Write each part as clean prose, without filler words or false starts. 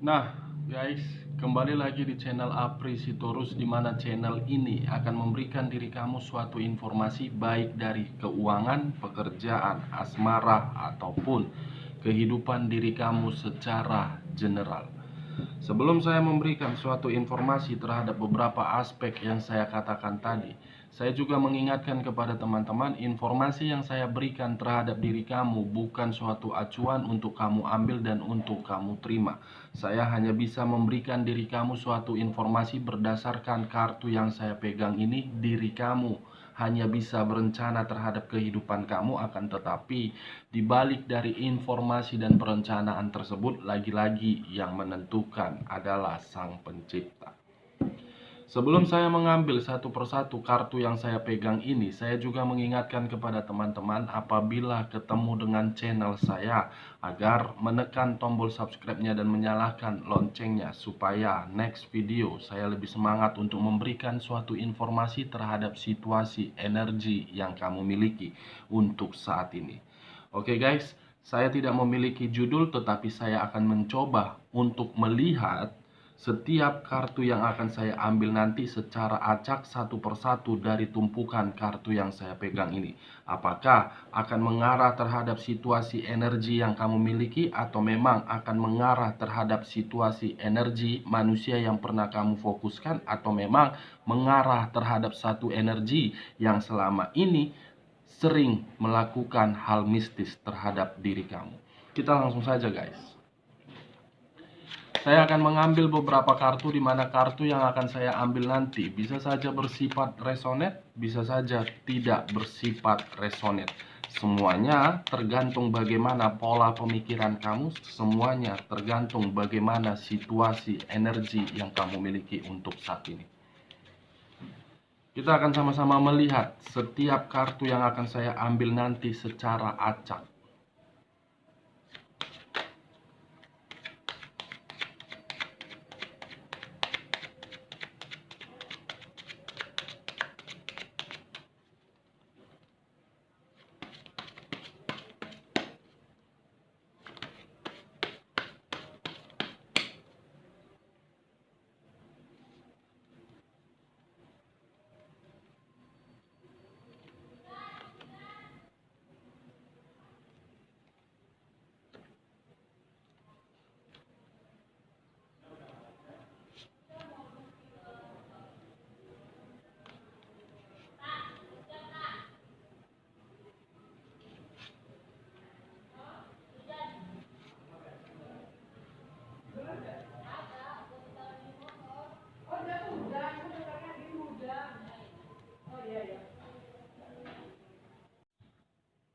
Nah, guys, kembali lagi di channel Apri Sitorus, di mana channel ini akan memberikan diri kamu suatu informasi baik dari keuangan, pekerjaan, asmara, ataupun kehidupan diri kamu secara general. Sebelum saya memberikan suatu informasi terhadap beberapa aspek yang saya katakan tadi, saya juga mengingatkan kepada teman-teman, informasi yang saya berikan terhadap diri kamu bukan suatu acuan untuk kamu ambil dan untuk kamu terima. Saya hanya bisa memberikan diri kamu suatu informasi berdasarkan kartu yang saya pegang ini. Diri kamu hanya bisa berencana terhadap kehidupan kamu, akan tetapi dibalik dari informasi dan perencanaan tersebut, lagi-lagi yang menentukan adalah Sang Pencipta. Sebelum saya mengambil satu persatu kartu yang saya pegang ini, saya juga mengingatkan kepada teman-teman apabila ketemu dengan channel saya agar menekan tombol subscribe-nya dan menyalakan loncengnya supaya next video saya lebih semangat untuk memberikan suatu informasi terhadap situasi energi yang kamu miliki untuk saat ini. Oke guys, saya tidak memiliki judul, tetapi saya akan mencoba untuk melihat setiap kartu yang akan saya ambil nanti secara acak satu persatu dari tumpukan kartu yang saya pegang ini. Apakah akan mengarah terhadap situasi energi yang kamu miliki, atau memang akan mengarah terhadap situasi energi manusia yang pernah kamu fokuskan, atau memang mengarah terhadap satu energi yang selama ini sering melakukan hal mistis terhadap diri kamu. Kita langsung saja guys. Saya akan mengambil beberapa kartu, di mana kartu yang akan saya ambil nanti bisa saja bersifat resonate, bisa saja tidak bersifat resonate. Semuanya tergantung bagaimana pola pemikiran kamu, semuanya tergantung bagaimana situasi energi yang kamu miliki untuk saat ini. Kita akan sama-sama melihat setiap kartu yang akan saya ambil nanti secara acak.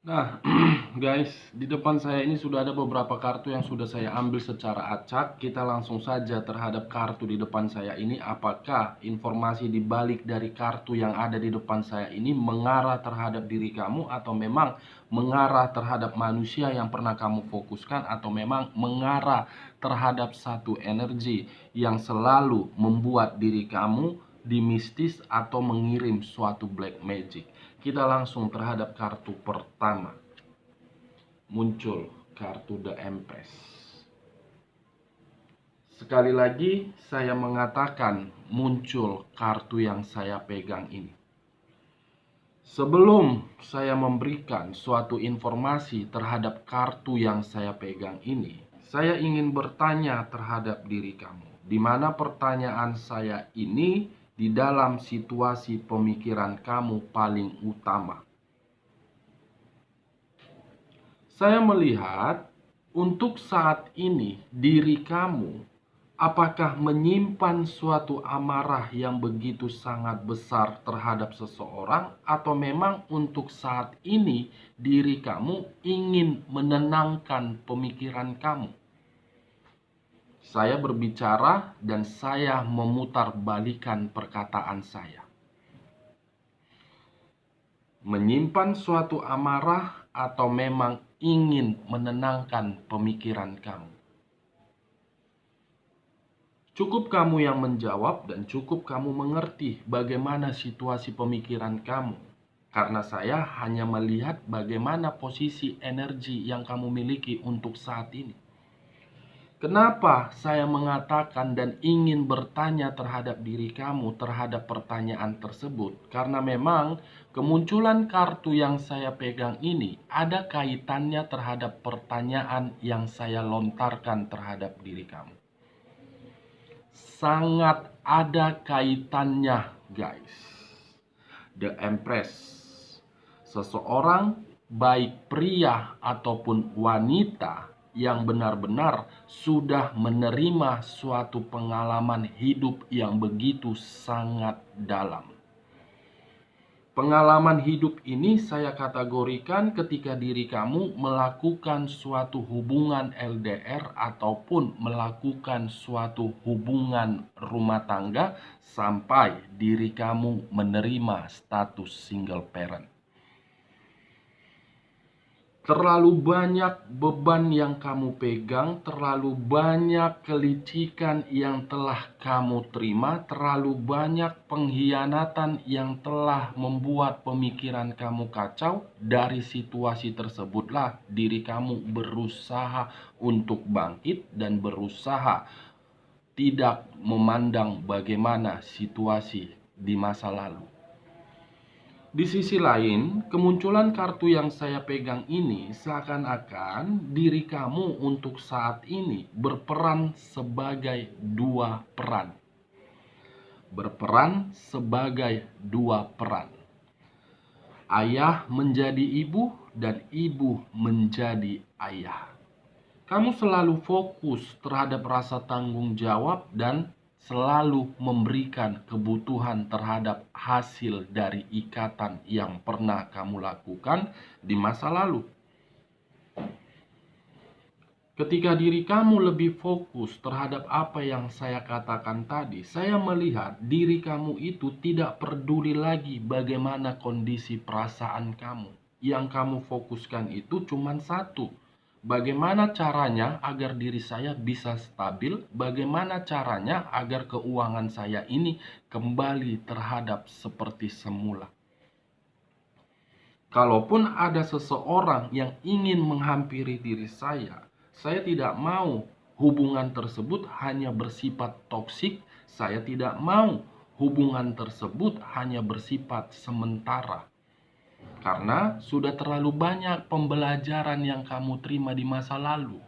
Nah, guys, di depan saya ini sudah ada beberapa kartu yang sudah saya ambil secara acak. Kita langsung saja terhadap kartu di depan saya ini. Apakah informasi di balik dari kartu yang ada di depan saya ini mengarah terhadap diri kamu, atau memang mengarah terhadap manusia yang pernah kamu fokuskan, atau memang mengarah terhadap satu energi yang selalu membuat diri kamu dimistis atau mengirim suatu black magic. Kita langsung terhadap kartu pertama. Muncul kartu The Empress. Sekali lagi saya mengatakan muncul kartu yang saya pegang ini. Sebelum saya memberikan suatu informasi terhadap kartu yang saya pegang ini, saya ingin bertanya terhadap diri kamu. Di mana pertanyaan saya ini di dalam situasi pemikiran kamu paling utama? Saya melihat untuk saat ini diri kamu apakah menyimpan suatu amarah yang begitu sangat besar terhadap seseorang, atau memang untuk saat ini diri kamu ingin menenangkan pemikiran kamu. Saya berbicara dan saya memutarbalikkan perkataan saya. Menyimpan suatu amarah atau memang ingin menenangkan pemikiran kamu? Cukup kamu yang menjawab dan cukup kamu mengerti bagaimana situasi pemikiran kamu. Karena saya hanya melihat bagaimana posisi energi yang kamu miliki untuk saat ini. Kenapa saya mengatakan dan ingin bertanya terhadap diri kamu terhadap pertanyaan tersebut? Karena memang kemunculan kartu yang saya pegang ini ada kaitannya terhadap pertanyaan yang saya lontarkan terhadap diri kamu. Sangat ada kaitannya, guys. The Empress. Seseorang, baik pria ataupun wanita, yang benar-benar sudah menerima suatu pengalaman hidup yang begitu sangat dalam. Pengalaman hidup ini saya kategorikan ketika diri kamu melakukan suatu hubungan LDR ataupun melakukan suatu hubungan rumah tangga sampai diri kamu menerima status single parent. Terlalu banyak beban yang kamu pegang, terlalu banyak kelicikan yang telah kamu terima, terlalu banyak pengkhianatan yang telah membuat pemikiran kamu kacau. Dari situasi tersebutlah diri kamu berusaha untuk bangkit dan berusaha tidak memandang bagaimana situasi di masa lalu. Di sisi lain, kemunculan kartu yang saya pegang ini seakan-akan diri kamu untuk saat ini berperan sebagai dua peran. Berperan sebagai dua peran. Ayah menjadi ibu dan ibu menjadi ayah. Kamu selalu fokus terhadap rasa tanggung jawab dan selalu memberikan kebutuhan terhadap hasil dari ikatan yang pernah kamu lakukan di masa lalu. Ketika diri kamu lebih fokus terhadap apa yang saya katakan tadi, saya melihat diri kamu itu tidak peduli lagi bagaimana kondisi perasaan kamu. Yang kamu fokuskan itu cuma satu. Bagaimana caranya agar diri saya bisa stabil? Bagaimana caranya agar keuangan saya ini kembali terhadap seperti semula? Kalaupun ada seseorang yang ingin menghampiri diri saya tidak mau hubungan tersebut hanya bersifat toksik. Saya tidak mau hubungan tersebut hanya bersifat sementara. Karena sudah terlalu banyak pembelajaran yang kamu terima di masa lalu.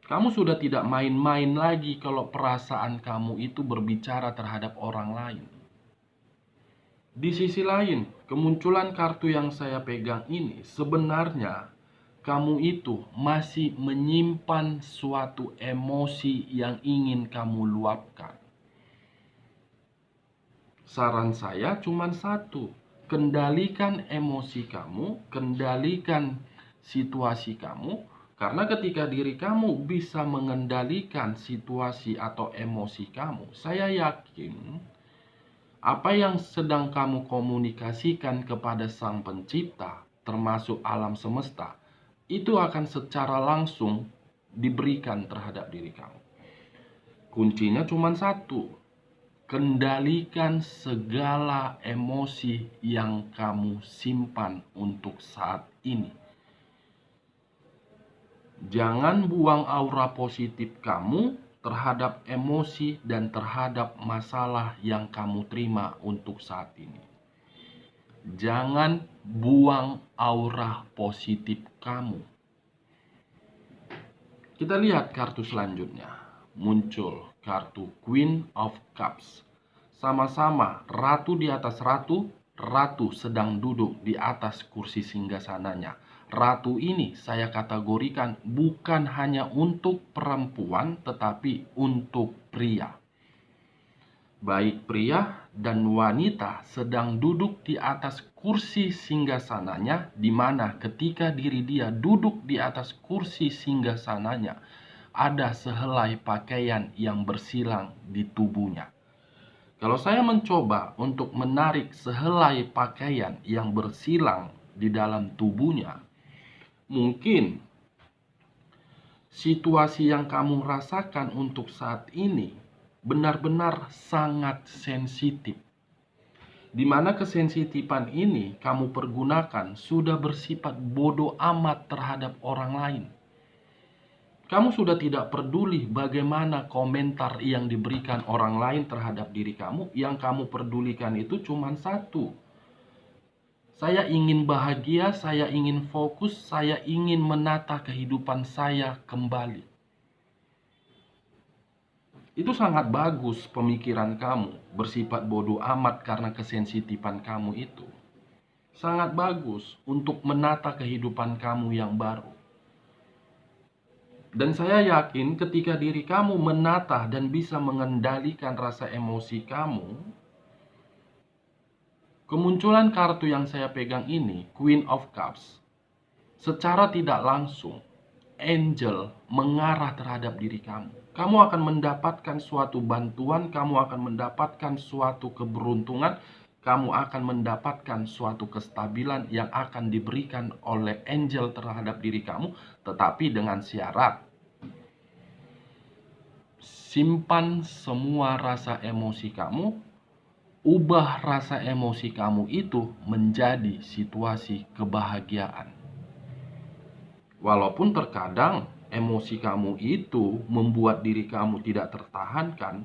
Kamu sudah tidak main-main lagi kalau perasaan kamu itu berbicara terhadap orang lain. Di sisi lain, kemunculan kartu yang saya pegang ini sebenarnya kamu itu masih menyimpan suatu emosi yang ingin kamu luapkan. Saran saya cuma satu. Kendalikan emosi kamu, kendalikan situasi kamu, karena ketika diri kamu bisa mengendalikan situasi atau emosi kamu, saya yakin apa yang sedang kamu komunikasikan kepada Sang Pencipta, termasuk alam semesta, itu akan secara langsung diberikan terhadap diri kamu. Kuncinya cuma satu. Kendalikan segala emosi yang kamu simpan untuk saat ini. Jangan buang aura positif kamu terhadap emosi dan terhadap masalah yang kamu terima untuk saat ini. Jangan buang aura positif kamu. Kita lihat kartu selanjutnya. Muncul kartu Queen of Cups. Sama-sama ratu di atas ratu, ratu sedang duduk di atas kursi singgasananya. Ratu ini saya kategorikan bukan hanya untuk perempuan tetapi untuk pria. Baik pria dan wanita sedang duduk di atas kursi singgasananya, di mana ketika diri dia duduk di atas kursi singgasananya, ada sehelai pakaian yang bersilang di tubuhnya. Kalau saya mencoba untuk menarik sehelai pakaian yang bersilang di dalam tubuhnya, mungkin situasi yang kamu rasakan untuk saat ini benar-benar sangat sensitif. Di mana kesensitifan ini kamu pergunakan sudah bersifat bodoh amat terhadap orang lain. Kamu sudah tidak peduli bagaimana komentar yang diberikan orang lain terhadap diri kamu. Yang kamu pedulikan itu cuma satu. Saya ingin bahagia, saya ingin fokus, saya ingin menata kehidupan saya kembali. Itu sangat bagus pemikiran kamu, bersifat bodoh amat karena kesensitifan kamu itu. Sangat bagus untuk menata kehidupan kamu yang baru. Dan saya yakin ketika diri kamu menata dan bisa mengendalikan rasa emosi kamu, kemunculan kartu yang saya pegang ini, Queen of Cups, secara tidak langsung, angel mengarah terhadap diri kamu. Kamu akan mendapatkan suatu bantuan, kamu akan mendapatkan suatu keberuntungan, kamu akan mendapatkan suatu kestabilan yang akan diberikan oleh angel terhadap diri kamu, tetapi dengan syarat. Simpan semua rasa emosi kamu, ubah rasa emosi kamu itu menjadi situasi kebahagiaan. Walaupun terkadang emosi kamu itu membuat diri kamu tidak tertahankan,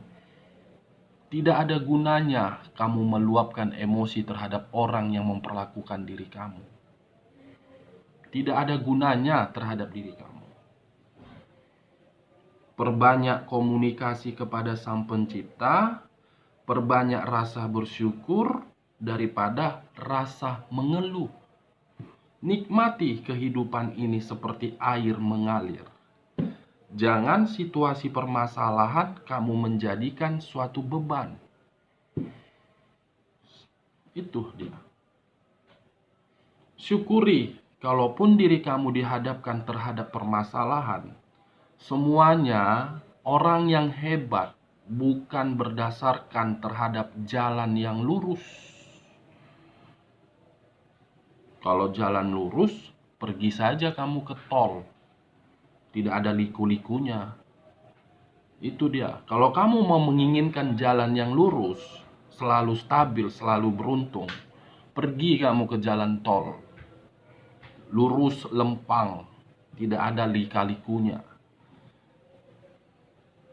tidak ada gunanya kamu meluapkan emosi terhadap orang yang memperlakukan diri kamu. Tidak ada gunanya terhadap diri kamu. Perbanyak komunikasi kepada Sang Pencipta, perbanyak rasa bersyukur daripada rasa mengeluh. Nikmati kehidupan ini seperti air mengalir. Jangan situasi permasalahan kamu menjadikan suatu beban. Itu dia. Syukuri, kalaupun diri kamu dihadapkan terhadap permasalahan, semuanya orang yang hebat bukan berdasarkan terhadap jalan yang lurus. Kalau jalan lurus, pergi saja kamu ke tol. Tidak ada liku-likunya. Itu dia. Kalau kamu mau menginginkan jalan yang lurus, selalu stabil, selalu beruntung, pergi kamu ke jalan tol. Lurus lempang, tidak ada lika-likunya.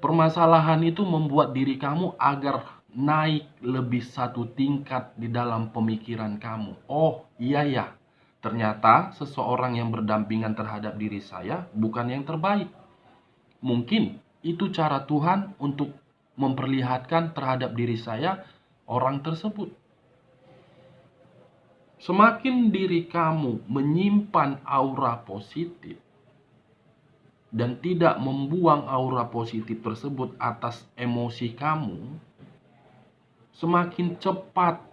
Permasalahan itu membuat diri kamu agar naik lebih satu tingkat di dalam pemikiran kamu. Oh, iya ya. Ternyata seseorang yang berdampingan terhadap diri saya bukan yang terbaik. Mungkin itu cara Tuhan untuk memperlihatkan terhadap diri saya orang tersebut. Semakin diri kamu menyimpan aura positif dan tidak membuang aura positif tersebut atas emosi kamu, semakin cepat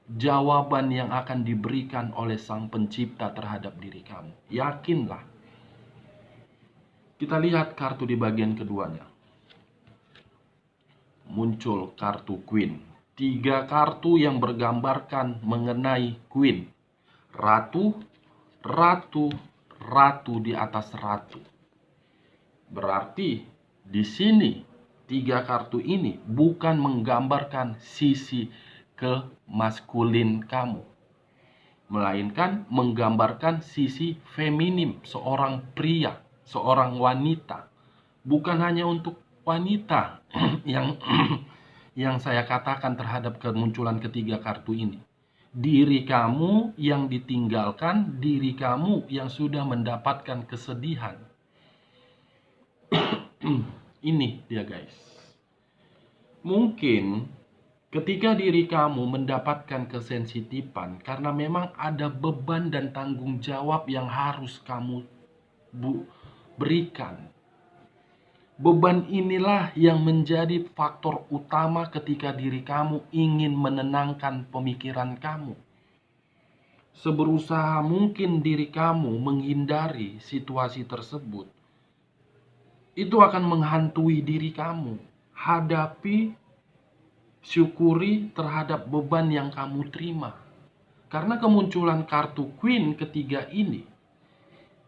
jawaban yang akan diberikan oleh Sang Pencipta terhadap diri kamu. Yakinlah. Kita lihat kartu di bagian keduanya. Muncul kartu Queen. 3 kartu yang bergambarkan mengenai Queen. Ratu, ratu, ratu di atas ratu. Berarti di sini 3 kartu ini bukan menggambarkan sisi kemaskulin kamu, melainkan menggambarkan sisi feminim seorang pria, seorang wanita. Bukan hanya untuk wanita yang saya katakan terhadap kemunculan ketiga kartu ini. Diri kamu yang ditinggalkan, diri kamu yang sudah mendapatkan kesedihan. Ini dia guys. Mungkin ketika diri kamu mendapatkan kesensitifan karena memang ada beban dan tanggung jawab yang harus kamu berikan. Beban inilah yang menjadi faktor utama ketika diri kamu ingin menenangkan pemikiran kamu. Seberusaha mungkin diri kamu menghindari situasi tersebut, itu akan menghantui diri kamu. Hadapi, syukuri terhadap beban yang kamu terima. Karena kemunculan kartu Queen ketiga ini,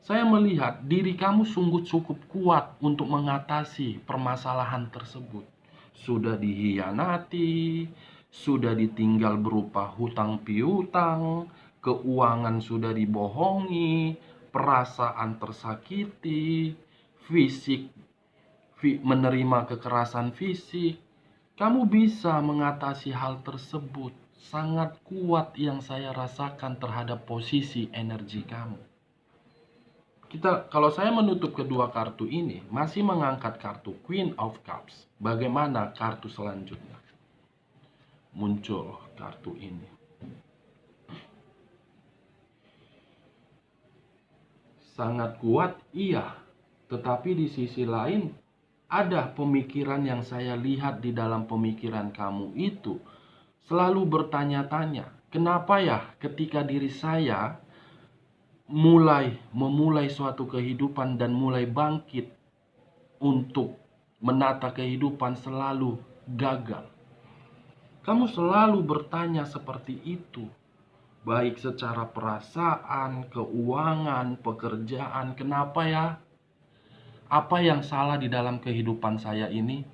saya melihat diri kamu sungguh cukup kuat untuk mengatasi permasalahan tersebut. Sudah dihianati, sudah ditinggal berupa hutang piutang, keuangan sudah dibohongi, perasaan tersakiti, fisik, menerima kekerasan fisik. Kamu bisa mengatasi hal tersebut. Sangat kuat yang saya rasakan terhadap posisi energi kamu. Kalau saya menutup kedua kartu ini, masih mengangkat kartu Queen of Cups. Bagaimana kartu selanjutnya? Muncul kartu ini. Sangat kuat, iya. Tetapi di sisi lain, ada pemikiran yang saya lihat di dalam pemikiran kamu itu selalu bertanya-tanya, kenapa ya ketika diri saya memulai suatu kehidupan dan mulai bangkit untuk menata kehidupan selalu gagal. Kamu selalu bertanya seperti itu, baik secara perasaan, keuangan, pekerjaan. Kenapa ya? Apa yang salah di dalam kehidupan saya ini?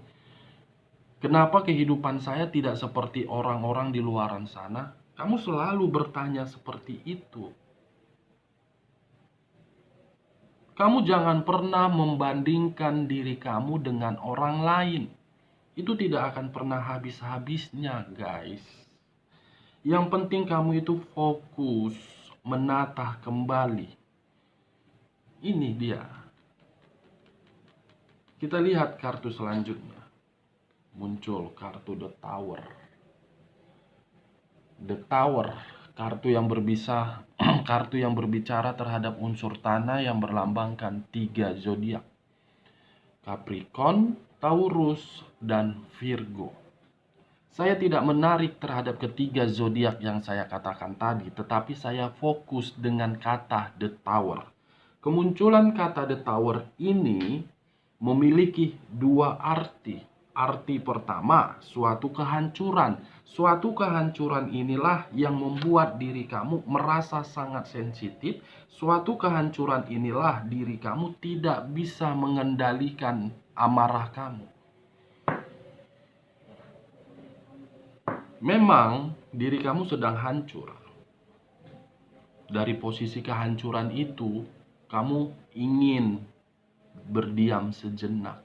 Kenapa kehidupan saya tidak seperti orang-orang di luaran sana? Kamu selalu bertanya seperti itu. Kamu jangan pernah membandingkan diri kamu dengan orang lain. Itu tidak akan pernah habis-habisnya, guys. Yang penting kamu itu fokus menata kembali. Ini dia. Kita lihat kartu selanjutnya. Muncul kartu The Tower. The Tower, kartu yang berbicara terhadap unsur tanah yang berlambangkan 3 zodiak. Capricorn, Taurus, dan Virgo. Saya tidak menarik terhadap ketiga zodiak yang saya katakan tadi, tetapi saya fokus dengan kata The Tower. Kemunculan kata The Tower ini memiliki 2 arti. Arti pertama, suatu kehancuran. Suatu kehancuran inilah yang membuat diri kamu merasa sangat sensitif. Suatu kehancuran inilah diri kamu tidak bisa mengendalikan amarah kamu. Memang diri kamu sedang hancur. Dari posisi kehancuran itu, kamu ingin berdiam sejenak.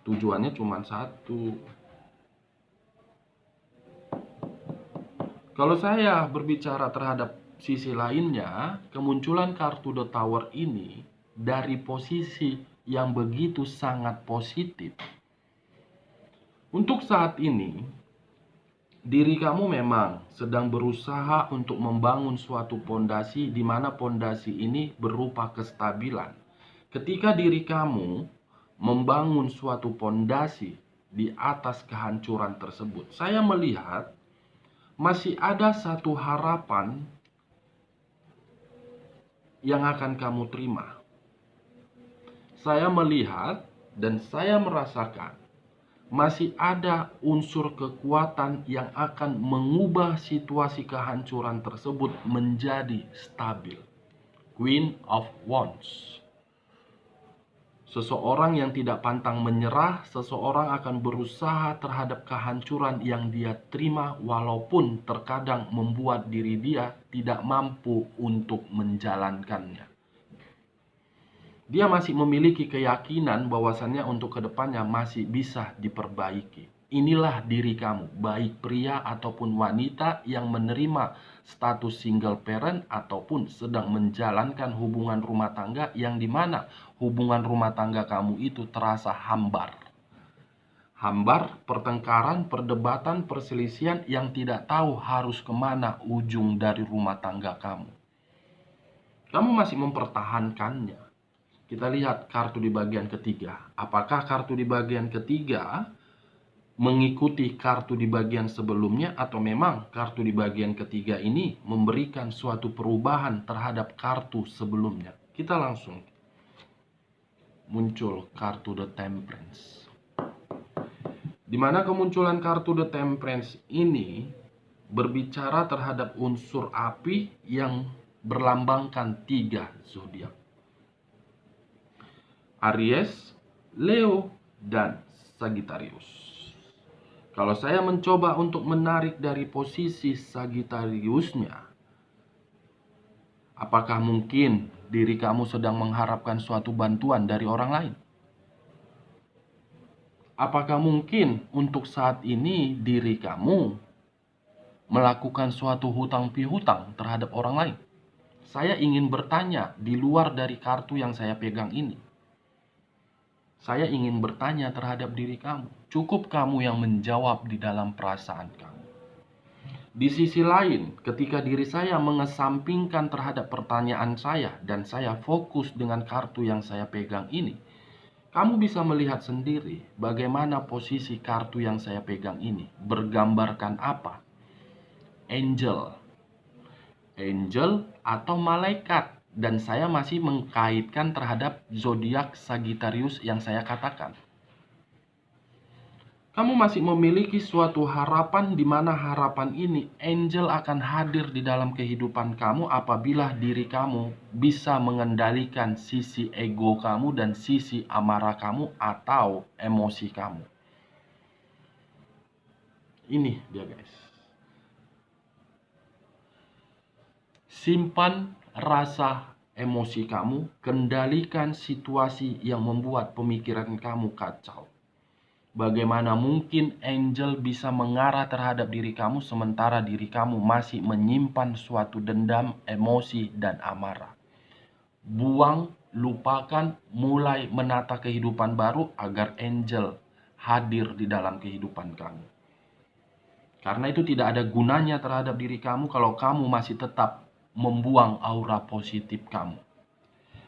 Tujuannya cuma satu. Kalau saya berbicara terhadap sisi lainnya, kemunculan kartu The Tower ini dari posisi yang begitu sangat positif. Untuk saat ini, diri kamu memang sedang berusaha untuk membangun suatu pondasi di mana pondasi ini berupa kestabilan. Ketika diri kamu membangun suatu pondasi di atas kehancuran tersebut, saya melihat masih ada satu harapan yang akan kamu terima. Saya melihat dan saya merasakan masih ada unsur kekuatan yang akan mengubah situasi kehancuran tersebut menjadi stabil. Queen of Wands. Seseorang yang tidak pantang menyerah, seseorang akan berusaha terhadap kehancuran yang dia terima walaupun terkadang membuat diri dia tidak mampu untuk menjalankannya. Dia masih memiliki keyakinan bahwasannya untuk kedepannya masih bisa diperbaiki. Inilah diri kamu, baik pria ataupun wanita yang menerima status single parent ataupun sedang menjalankan hubungan rumah tangga yang dimana hubungan rumah tangga kamu itu terasa hambar. Hambar, pertengkaran, perdebatan, perselisihan yang tidak tahu harus kemana ujung dari rumah tangga kamu. Kamu masih mempertahankannya. Kita lihat kartu di bagian ketiga. Apakah kartu di bagian ketiga mengikuti kartu di bagian sebelumnya atau memang kartu di bagian ketiga ini memberikan suatu perubahan terhadap kartu sebelumnya? Kita langsung muncul kartu The Temperance. Di mana kemunculan kartu The Temperance ini berbicara terhadap unsur api yang berlambangkan 3 zodiak. Aries, Leo, dan Sagittarius. Kalau saya mencoba untuk menarik dari posisi Sagittariusnya, apakah mungkin diri kamu sedang mengharapkan suatu bantuan dari orang lain? Apakah mungkin untuk saat ini diri kamu melakukan suatu hutang pihutang terhadap orang lain? Saya ingin bertanya di luar dari kartu yang saya pegang ini. Saya ingin bertanya terhadap diri kamu. Cukup kamu yang menjawab di dalam perasaan kamu. Di sisi lain, ketika diri saya mengesampingkan terhadap pertanyaan saya dan saya fokus dengan kartu yang saya pegang ini, kamu bisa melihat sendiri bagaimana posisi kartu yang saya pegang ini bergambarkan apa? Angel. Angel atau malaikat. Dan saya masih mengkaitkan terhadap zodiak Sagittarius yang saya katakan. Kamu masih memiliki suatu harapan di mana harapan ini angel akan hadir di dalam kehidupan kamu apabila diri kamu bisa mengendalikan sisi ego kamu dan sisi amarah kamu atau emosi kamu. Ini dia guys. Simpan rasa emosi kamu, kendalikan situasi yang membuat pemikiran kamu kacau. Bagaimana mungkin angel bisa mengarah terhadap diri kamu sementara diri kamu masih menyimpan suatu dendam, emosi, dan amarah? Buang, lupakan, mulai menata kehidupan baru agar angel hadir di dalam kehidupan kamu. Karena itu tidak ada gunanya terhadap diri kamu kalau kamu masih tetap membuang aura positif kamu.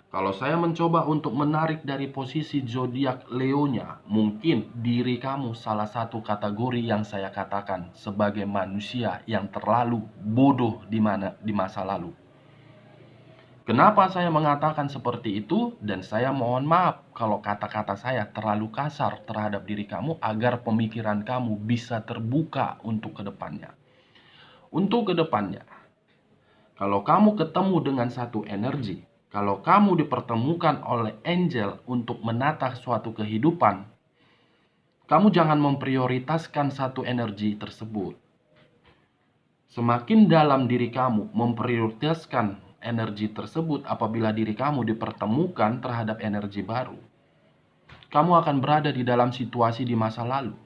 Kalau saya mencoba untuk menarik dari posisi zodiak Leonya, mungkin diri kamu salah satu kategori yang saya katakan sebagai manusia yang terlalu bodoh di masa lalu. Kenapa saya mengatakan seperti itu? Dan saya mohon maaf kalau kata-kata saya terlalu kasar terhadap diri kamu agar pemikiran kamu bisa terbuka untuk kedepannya. Untuk kedepannya, kalau kamu ketemu dengan satu energi, kalau kamu dipertemukan oleh angel untuk menata suatu kehidupan, kamu jangan memprioritaskan satu energi tersebut. Semakin dalam diri kamu memprioritaskan energi tersebut apabila diri kamu dipertemukan terhadap energi baru, kamu akan berada di dalam situasi di masa lalu.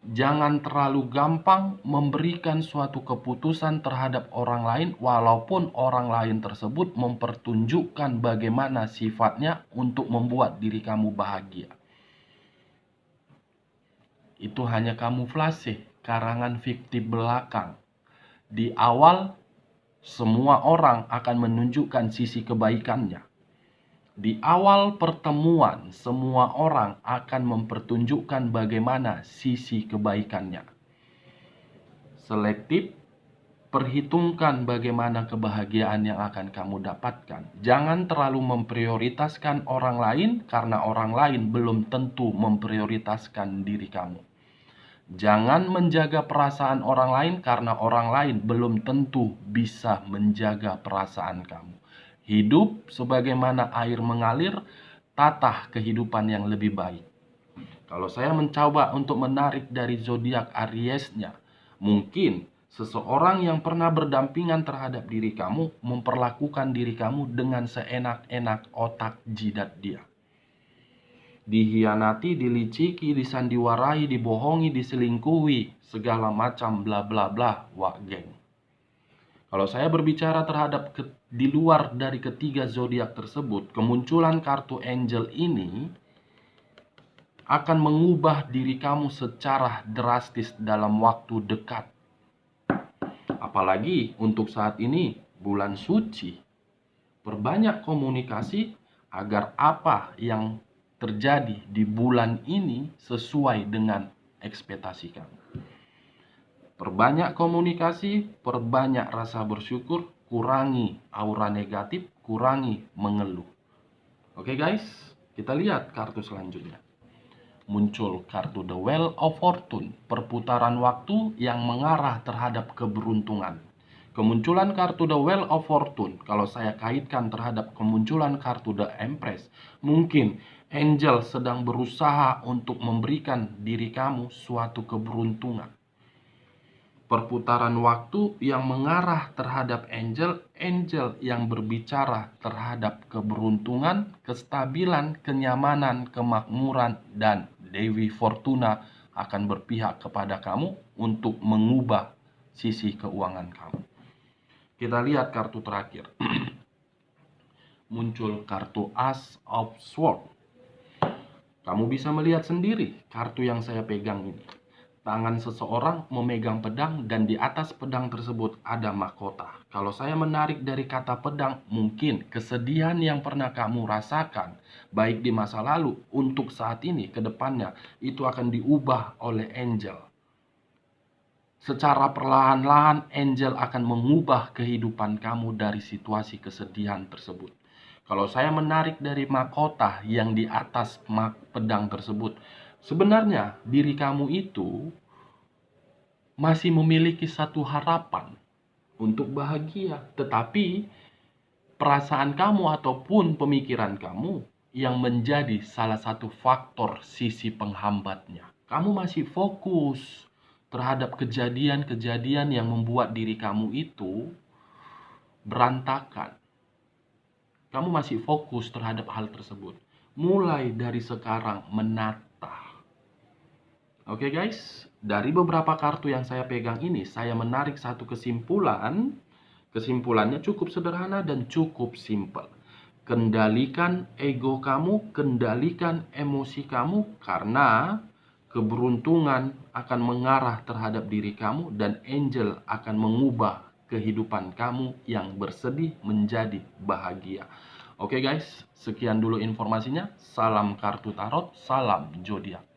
Jangan terlalu gampang memberikan suatu keputusan terhadap orang lain walaupun orang lain tersebut mempertunjukkan bagaimana sifatnya untuk membuat diri kamu bahagia. Itu hanya kamuflase, karangan fiktif belakang. Di awal, semua orang akan menunjukkan sisi kebaikannya. Di awal pertemuan, semua orang akan mempertunjukkan bagaimana sisi kebaikannya. Selektif, perhitungkan bagaimana kebahagiaan yang akan kamu dapatkan. Jangan terlalu memprioritaskan orang lain karena orang lain belum tentu memprioritaskan diri kamu. Jangan menjaga perasaan orang lain karena orang lain belum tentu bisa menjaga perasaan kamu. Hidup sebagaimana air mengalir, tata kehidupan yang lebih baik. Kalau saya mencoba untuk menarik dari zodiak Ariesnya, mungkin seseorang yang pernah berdampingan terhadap diri kamu memperlakukan diri kamu dengan seenak-enak otak jidat dia. Dihianati, diliciki, disandiwarai, dibohongi, diselingkuhi, segala macam bla bla bla, wak geng. Kalau saya berbicara terhadap di luar dari ketiga zodiak tersebut, kemunculan kartu angel ini akan mengubah diri kamu secara drastis dalam waktu dekat. Apalagi untuk saat ini, bulan suci. Perbanyak komunikasi agar apa yang terjadi di bulan ini sesuai dengan ekspektasi kamu. Perbanyak komunikasi, perbanyak rasa bersyukur, kurangi aura negatif, kurangi mengeluh. Oke guys, kita lihat kartu selanjutnya. Muncul kartu The Wheel of Fortune, perputaran waktu yang mengarah terhadap keberuntungan. Kemunculan kartu The Wheel of Fortune, kalau saya kaitkan terhadap kemunculan kartu The Empress, mungkin angel sedang berusaha untuk memberikan diri kamu suatu keberuntungan. perputaran waktu yang mengarah terhadap angel, angel yang berbicara terhadap keberuntungan, kestabilan, kenyamanan, kemakmuran, dan Dewi Fortuna akan berpihak kepada kamu untuk mengubah sisi keuangan kamu. Kita lihat kartu terakhir. Muncul kartu Ace of Swords. Kamu bisa melihat sendiri kartu yang saya pegang ini. Tangan seseorang memegang pedang dan di atas pedang tersebut ada mahkota. Kalau saya menarik dari kata pedang, mungkin kesedihan yang pernah kamu rasakan, baik di masa lalu, untuk saat ini, ke depannya, itu akan diubah oleh angel. Secara perlahan-lahan, angel akan mengubah kehidupan kamu dari situasi kesedihan tersebut. Kalau saya menarik dari mahkota yang di atas pedang tersebut, sebenarnya diri kamu itu masih memiliki satu harapan untuk bahagia. Tetapi perasaan kamu ataupun pemikiran kamu yang menjadi salah satu faktor sisi penghambatnya. Kamu masih fokus terhadap kejadian-kejadian yang membuat diri kamu itu berantakan. Kamu masih fokus terhadap hal tersebut. Mulai dari sekarang menata. Oke guys, dari beberapa kartu yang saya pegang ini, saya menarik satu kesimpulan. Kesimpulannya cukup sederhana dan cukup simpel. Kendalikan ego kamu, kendalikan emosi kamu, karena keberuntungan akan mengarah terhadap diri kamu dan angel akan mengubah kehidupan kamu yang bersedih menjadi bahagia. Oke guys, sekian dulu informasinya. Salam kartu tarot, salam zodiak.